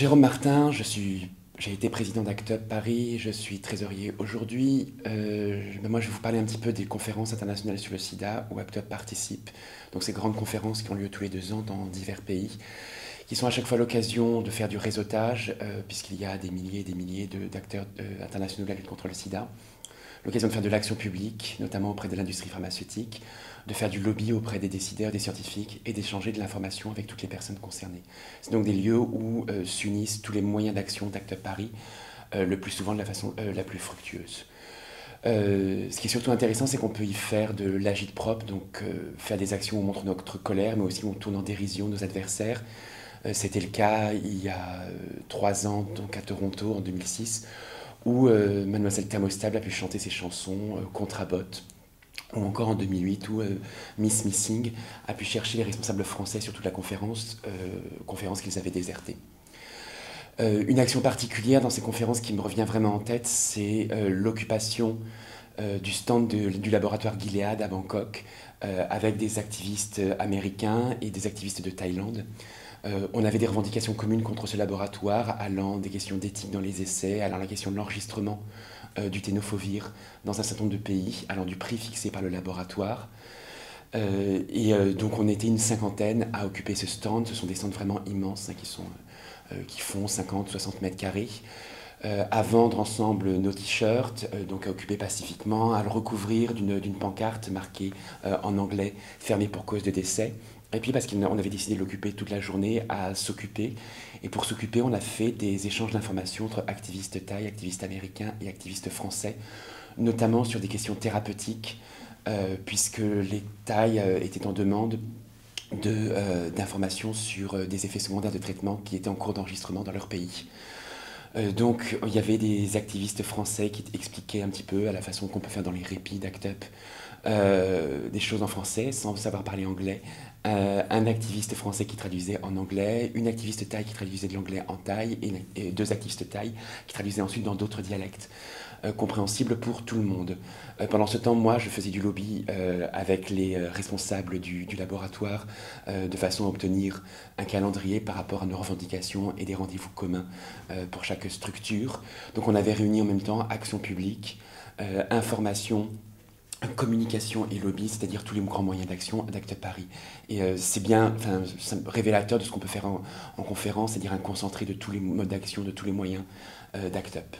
Jérôme Martin, j'ai été président d'Act Up Paris, je suis trésorier aujourd'hui. Moi, je vais vous parler un petit peu des conférences internationales sur le sida où Act Up participe. Donc, ces grandes conférences qui ont lieu tous les 2 ans dans divers pays, qui sont à chaque fois l'occasion de faire du réseautage, puisqu'il y a des milliers et des milliers d'acteurs internationaux de la lutte contre le sida. L'occasion de faire de l'action publique, notamment auprès de l'industrie pharmaceutique, de faire du lobby auprès des décideurs, des scientifiques et d'échanger de l'information avec toutes les personnes concernées. C'est donc des lieux où s'unissent tous les moyens d'action d'Act Up Paris, le plus souvent de la façon la plus fructueuse. Ce qui est surtout intéressant, c'est qu'on peut y faire de l'agite propre, donc faire des actions où on montre notre colère, mais aussi où on tourne en dérision nos adversaires. C'était le cas il y a 3 ans, donc à Toronto en 2006, où Mademoiselle Thermostable a pu chanter ses chansons contre Abbott, ou encore en 2008 où Miss Missing a pu chercher les responsables français sur toute la conférence, conférence qu'ils avaient désertée. Une action particulière dans ces conférences qui me revient vraiment en tête, c'est l'occupation du stand du laboratoire Gilead à Bangkok, avec des activistes américains et des activistes de Thaïlande. On avait des revendications communes contre ce laboratoire, allant des questions d'éthique dans les essais, allant la question de l'enregistrement du ténofovir dans un certain nombre de pays, allant du prix fixé par le laboratoire. Donc on était une cinquantaine à occuper ce stand. Ce sont des stands vraiment immenses qui font 50-60 mètres carrés. À vendre ensemble nos t-shirts, donc à occuper pacifiquement, à le recouvrir d'une pancarte marquée en anglais « Fermé pour cause de décès ». Et puis parce qu'on avait décidé de l'occuper toute la journée, à s'occuper. Et pour s'occuper, on a fait des échanges d'informations entre activistes thaïs, activistes américains et activistes français, notamment sur des questions thérapeutiques, puisque les Thaïs étaient en demande d'informations sur des effets secondaires de traitement qui étaient en cours d'enregistrement dans leur pays. Donc il y avait des activistes français qui expliquaient un petit peu à la façon qu'on peut faire dans les répits d'Act Up des choses en français sans savoir parler anglais. Un activiste français qui traduisait en anglais, une activiste thaï qui traduisait de l'anglais en thaï et 2 activistes thaïs qui traduisaient ensuite dans d'autres dialectes. Compréhensible pour tout le monde. Pendant ce temps, moi, je faisais du lobby avec les responsables du laboratoire de façon à obtenir un calendrier par rapport à nos revendications et des rendez-vous communs pour chaque structure. Donc on avait réuni en même temps action publique, information, communication et lobby, c'est-à-dire tous les grands moyens d'action d'Act Up Paris. Et c'est bien révélateur de ce qu'on peut faire en conférence, c'est-à-dire un concentré de tous les modes d'action, de tous les moyens d'Act Up.